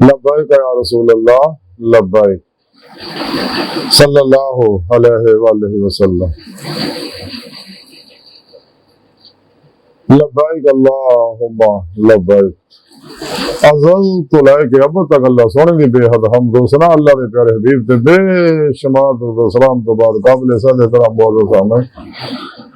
لبیک یا رسول اللہ لبیک صلی اللہ علیہ وآلہ وسلم۔ لبیک اللہم لبیک ازل تو لے کے اب تک اللہ سونے دی بے حد حمد و ثنا اللہ دے پیارے حبیب تے بے شمار درود و سلام تو بعد قابل صد احترام معزز سامعین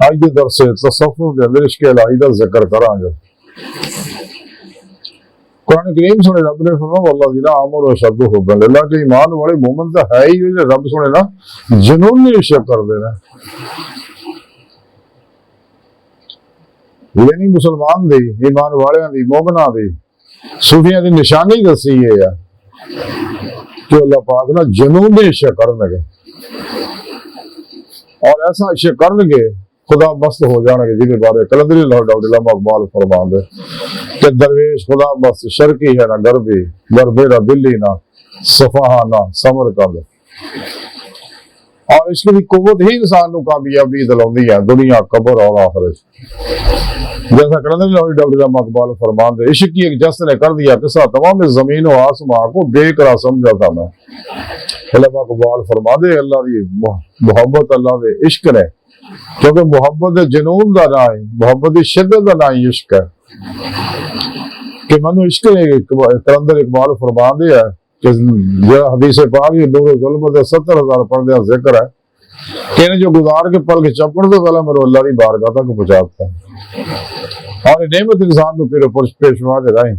آئیے درس تصوف دے اندر عشق الہی دا ذکر کریں گے۔ قرآن کریم سنے رب نے فرمایا والذین آمنوا اشد حبا للہ کہ ایمان والے مومن تو ہے ہی جو رب سنے نا جنونی عشق کر دے رہے یعنی مسلمان دی ایمان والے دی مومنہ دی صوفیاں دی نشانی دسی ہے کہ اللہ پاک نا جنونی عشق کرنے گے اور ایسا عشق کرنے گے خدا مست ہو جانا کہ جنہیں بارے کلندری لاہور ڈاکٹر علامہ اقبال فرمان دے کہ درویش خدا مست شرقی ہے نہ غربی بربیرا دلی نہ صفحہ نہ سمرقند اور اس کی قوت ہی انسان کو کامیابی دلاؤندی ہے دنیا قبر اور آخرت۔ جیسا کلندری لاہور ڈاکٹر علامہ اقبال فرمان دے عشق کی ایک جس نے کر دیا قصہ تمام زمین و آسمان کو بے قرار سمجھا تھا میں۔ علامہ اقبال فرما دے اللہ دی محبت اللہ دے عشق نے کیونکہ محبت جنون دا نام ہے محبت شدت دا نام عشق ہے کہ منو عشق نے کلندر اقبال فرما دیا ہے کہ حدیث پاک نور ظلم دے 70,000 پردے ذکر ہے کہ انہیں جو گزار کے پل کے چپڑ سے پہلا میرے اللہ دی بارگاہ تک پہنچاتا ہے اور نعمت انسان کو پھر پیشوا دے رہے ہیں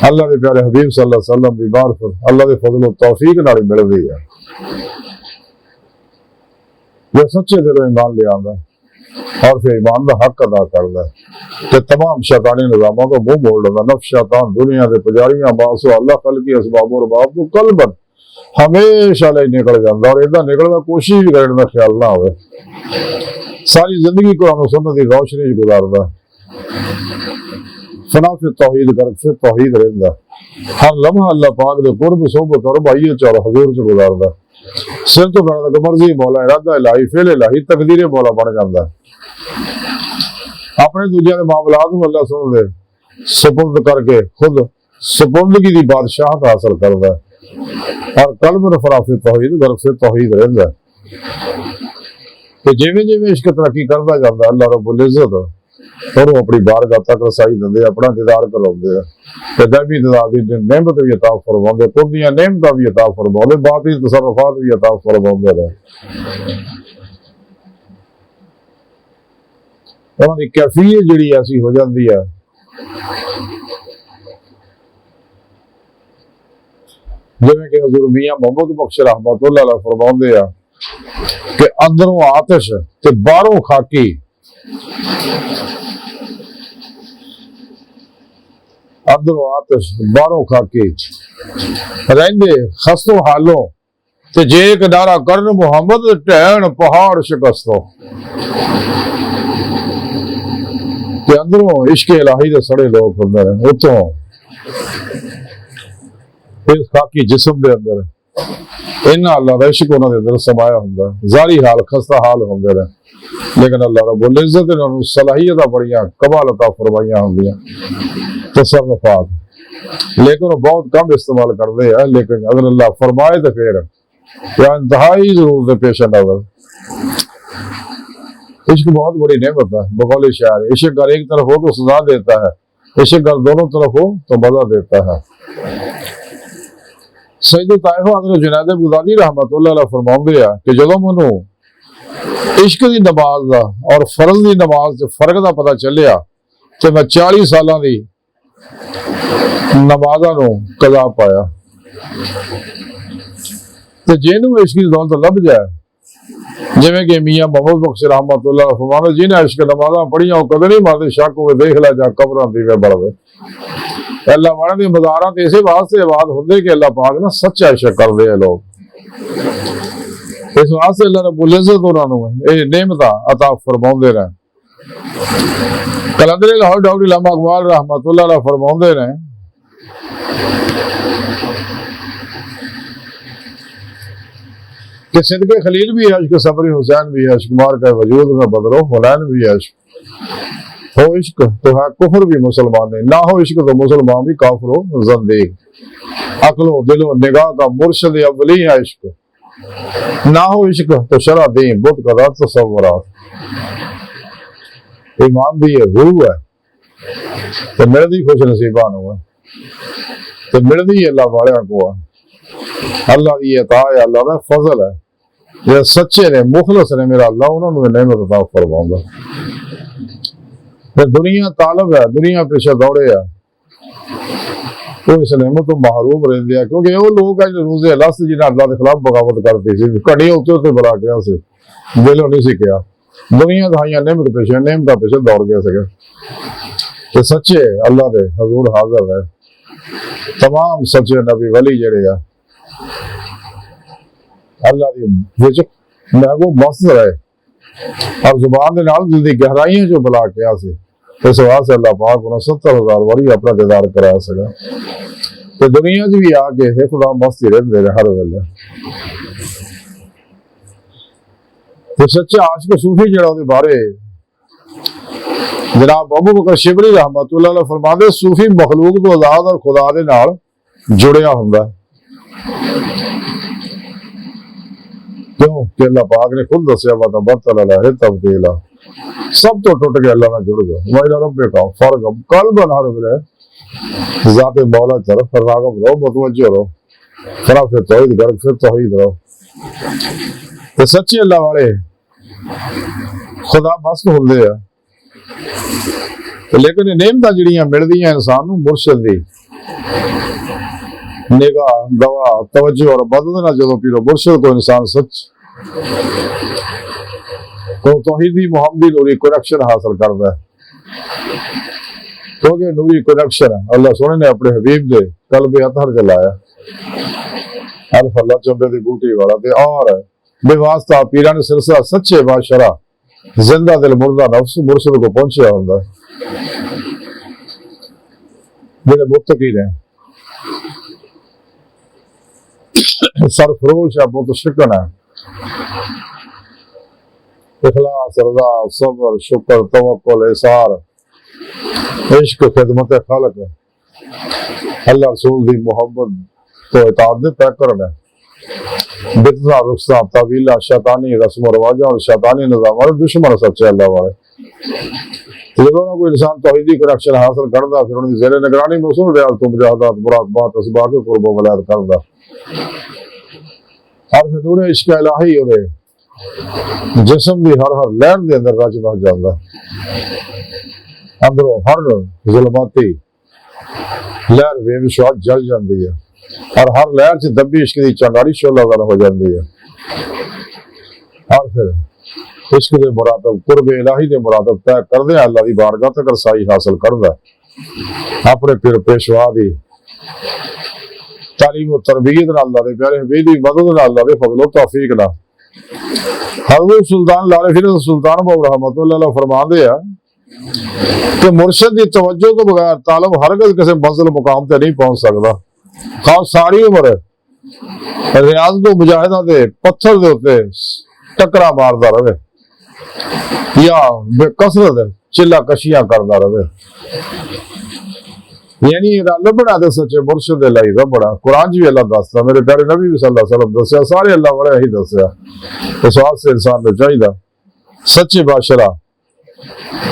اللہ دے پیارے حبیب صلی اللہ علیہ وسلم دی معرفت اللہ دے فضل و توفیق نال مل رہی ہے جو سچے دلوں ایمان لے آندا اور پھر ایمان دا حق ادا کردا ہے کہ تمام شیطانی نظاموں کو منہ موڑ لینا نفس شیطان دنیا دے پجاریاں ماسو اللہ خلقی اسباب و رباب تو قلبن ہمیشہ لے نکل جاندہ اور ادھا نکلنا کوشش بھی کرنے دا خیال نہ ہوئے ساری زندگی قرآن و سنت کی روشنی گزاردا فنا فی توحید کر پھر توحید رہندا ہر لمحہ اللہ پاک دے قرب صحبت اور بھائی چار حضور سے گزاردا سر تو کرنا کہ مرضی مولا ارادہ الہی فعل الہی تقدیر مولا بن جاندہ اپنے دوجہ دے معاملات میں اللہ سن دے سپرد کر کے خود سپردگی دی بادشاہت حاصل کردا اور قلب رفرا فی توحید گرف سے توحید رہندا کہ جیویں جیویں عشق ترقی کردا جاندا اللہ رب العزت اور وہ اپنی بارگاہ تک رسائی دے اپنا دیدار کراؤندے کہ دبی دی نعمت بھی عطا فرماؤندے قدیاں نعمتاں بھی عطا فرماؤندے باطل تصرفات بھی عطا فرماؤندے رہے انہاں دی کیفیت جڑی ایسی ہو جاندی ہے جویں کہ حضور میاں محمد بخش رحمت اللہ علیہ فرماؤندے ہیں کہ اندروں آتش تے باہروں خاکی اندروں آتش باہروں خاکی رہندے خستوں حالوں تے جے ایک نعرہ کرن محمد ٹہن پہاڑ شکستوں کہ اندروں عشق الہی دے سڑے لوگ ہوندے ہیں اتوں اس خاکی جسم دے اندر انہاں اللہ دا عشق انہاں دے اندر سمایا ہوندا ظاہری حال خستہ حال ہوندے رہے لیکن اللہ رب العزت نے انہوں صلاحیتاں بڑیاں کمال عطا فرمائیاں ہوندیاں تصرفات لیکن وہ بہت کم استعمال کرتے ہیں لیکن اگر اللہ فرمائے تو پھر یا انتہائی ضرورت ہے پیش نظر عشق بہت بڑی نعمت ہے بقول شاعر عشق اگر ایک طرف ہو تو سزا دیتا ہے عشق اگر دونوں طرف ہو تو مزہ دیتا ہے سید طائفہ حضرت جنید بغدادی رحمت اللہ علیہ فرماؤندے ہیں کہ جدوں منوں عشق دی نماز دا اور فرض دی نماز دے فرق دا پتہ چلیا تو میں 40 سالاں دی نمازاں نو قضا پایا تو جنوں عشق دی دولت لب جائے جویں کہ میاں محمد بخش رحمت اللہ علیہ فرمانے جنہیں عشق نمازاں پڑھیاں وہ قدر نہیں مارتے شک ہوئے دیکھ لے جا قبراں دیوے بڑھ گئے اللہ والے دی مزارات اسے واسطے آباد ہوندے کہ اللہ پاک نا سچا عشق کر دے لوگ اس واسطے اللہ رب العزت انہاں نوں اے نعمتاں عطا فرماوندے رہے کلندر لاہور ڈاکٹر علامہ اقبال رحمت اللہ علیہ فرماوندے رہے کہ صدق خلیل بھی عشق صبری حسین بھی عشق مار کا وجود میں بدرو حنین بھی عشق ہو عشق تو ہے کفر بھی مسلمان نہیں نہ ہو عشق تو مسلمان بھی کافر ہو زندیق عقل و دل و نگاہ کا مرشد اولی ہے عشق، نہ ہو عشق تو شرع دیں بت قدر تصورات۔ ایمان دی یہ روح ہے تو ملدی خوش نصیبان ہوا، تو ملدی اللہ والے کو ہے، اللہ دی عطا ہے، اللہ کا فضل ہے۔ یہ سچے نے مخلص نے میرا اللہ انہوں نے نعمت عطا فرماؤں گا۔ دنیا طالب ہے، دنیا پیچھے دوڑے ہے، تو اس نعمت تو محروم رہتے ہیں، کیونکہ وہ لوگ ہیں جو روزے اللہ سے جنہیں اللہ کے خلاف بغاوت کرتے سی کڑی ہوتے ہوتے بلا گیا سے دلوں نہیں سیکھا، دنیا دہائیاں نعمت پیچھے نعمت پیچھے دوڑ گیا سکے۔ کہ سچے اللہ دے حضور حاضر ہے، تمام سچے نبی ولی جڑے ہیں اللہ دی وچ محبوب مست رہے اور زبان دے نال دل دی گہرائیاں جو بلا کے آسی، اس واسطے اللہ پاک انہوں 70,000 واری اپنا دیدار کرا سکا۔ تو دنیا جی بھی آ کے خدا مستی رہتے رہے ہر ویلے۔ تو سچا عاشق صوفی جڑا دے بارے جناب ابو بکر شبلی رحمت اللہ علیہ فرماتے صوفی مخلوق تو آزاد اور خدا دے نال جڑیا ہوندا ہے۔ کیوں کہ اللہ پاک نے خود دسیا وَتَبَتَّلَ لَهِ تَبْدِيلًا، سب تو ٹوٹ کے اللہ نہ جڑ گیا۔ وَإِلَى رَبِّكَ فَارْغَب قَلْبًا ہر ویلے ذات مولا طرف راغب رہو، متوجہ رہو، طرف توحید کر پھر توحید رہو۔ تو سچے اللہ والے خدا مست ہوندے ہیں، لیکن یہ نعمتاں جڑیاں ملدیاں انسان نوں مرشد دی نگاہ دوا توجہ اور مدد نہ جدوں پیرو مرشد کو انسان سچ تو توحیدی محمدی نوری کنیکشن حاصل کرتا ہے، کیونکہ نوری کنیکشن اللہ سونے نے اپنے حبیب دے قلب اطہر جلایا، الف اللہ چمبے دی بوٹی والا تے اور بے واسطہ پیران سلسلہ سچے بادشاہ زندہ دل مردہ نفس مرشد کو پہنچیا ہوندا ہے۔ میرے متقین ہیں سرفروش ہے، متشکن ہے، اخلاص رضا صبر شکر توکل اثار عشق خدمت خالق اللہ رسول دی محبت تو اطاعت دے طے کرنا بدعت رخصاں طویلہ شیطانی رسم و رواجاں اور شیطانی نظام والے دشمن سچے اللہ والے۔ جدوں کوئی انسان توحیدی کنیکشن حاصل کردا پھر ان دی زیر نگرانی موصول ریاض تو مجاہدات مراقبات اسباق قرب و ولایت کردا اور پھر نور عشق الہی ہوے جسم دی ہر لہر دے اندر رچ بس جاندا، اندروں ہر ظلماتی لہر بے وشواس جل جاندی ہے اور ہر لہر سے دبی عشق دی چنگاری شعلہ ور ہو جاندی ہے، اور پھر عشق دے مراتب قرب الہی دے مراتب طے کردے اللہ دی بارگاہ تک رسائی حاصل کردا اپنے پھر پیشوا دی تعلیم و تربیت نال اللہ دے پیارے حبیب دی مدد نال اللہ دے فضل و توفیق نال۔ حضرت سلطان العارفین سلطان بابو رحمت اللہ علیہ فرماندے ہیں کہ مرشد دی توجہ تو بغیر طالب ہرگز کسی منزل مقام تے نہیں پہنچ سکتا، خاص ساری عمر ریاضت و مجاہدہ دے پتھر دے ہوتے ٹکرا ماردا رہے یا بے کثرت چلا کشیاں کردا رہے، یعنی لبنا دے سچے مرشد دے لائی ربنا قرآن جی اللہ دستا، میرے پیارے نبی بھی صلی اللہ علیہ وسلم دسیا، سارے اللہ والے ہی دسیا۔ اس واسطے انسان نے چاہیے سچے بادشاہ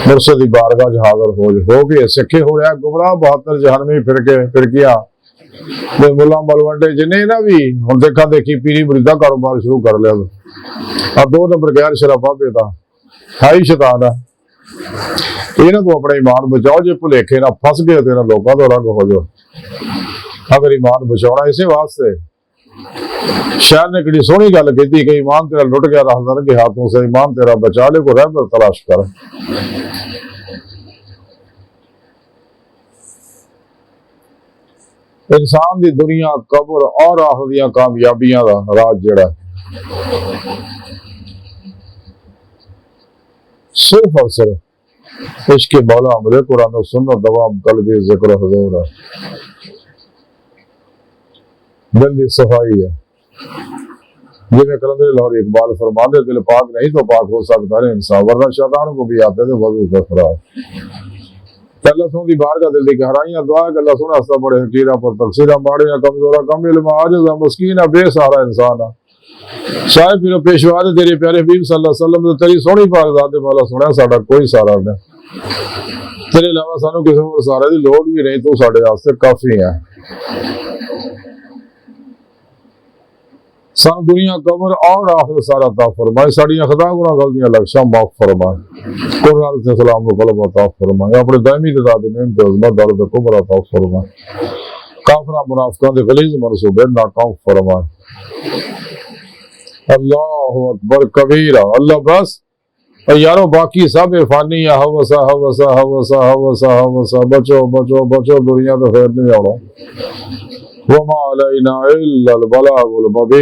مرشد دی بارگاہ حاضر ہو کے سکھے ہو رہا گمراہ 72 جہنمی فرقیاں ملا ملوڈے جنہیں نہ بھی ہوں دیکھا دیکھی پیری مریدہ کاروبار شروع کر لیا اور 2 نمبر غیر شرفا پیتا ہائی شیطان ہے، یہ تو اپنا ایمان بچاؤ، جی بھلیکھے نہ پھس گئے تو انہوں لوگوں تو رنگ ہو جاؤ۔ اگر ایمان بچاؤنا اسی واسطے شاعر نے کڑی سونی گل کی کہ ایمان تیرا لٹ گیا راہدار کے ہاتھوں سے، ایمان تیرا بچا لے کو رہبر تلاش کر۔ انسان دی دنیا قبر اور آخر دیاں کامیابیاں دا راز جڑا صرف اور صرف عشق مولا عمل قرآن و سنت دوام قلبی ذکر و حضور ہے، دل دی صفائی ہے، جی میں کلندر لاہور اقبال فرماندے دل پاک نہیں تو پاک ہو سکتا ہے انسان، ورنہ شیطان کو بھی آتے تھے وضو کا خراب۔ اللہ سن دی بارگاہ دل دی گہرائیاں دعا کہ اللہ سن ہستا بڑے حقیرہ پر تقصیرہ ماڑیاں کمزورہ کم علم عاجزہ مسکینہ بے سارا انسان شاید پھر پیشوا دے تیرے پیارے حبیب صلی اللہ علیہ وسلم دے تیری سونی پاک ذات مولا سنیا ساڈا کوئی سارا نہیں تیرے علاوہ سانو کسی اور سارے دی لوڑ بھی نہیں تو ساڈے واسطے کافی ہے سان دنیا قبر اور آخر سارا عطا فرمائے ساڑیاں خطا گناہ غلطیاں لغشاں معاف فرمائے قرآن علیہ السلام کو قلب عطا فرمائے اپنے دائمی تعداد نعمت عظمت درد کبر عطا فرمائے کافرہ منافقان دے غلیظ منصوبے ناکام فرمائے اللہ اکبر کبیرہ اللہ بس یارو باقی سب فانی ہے ہوسا ہوسا ہوسا ہوسا ہوسا بچو بچو بچو دنیا تو خیر نہیں آنا وما علینا الا البلاغ المبین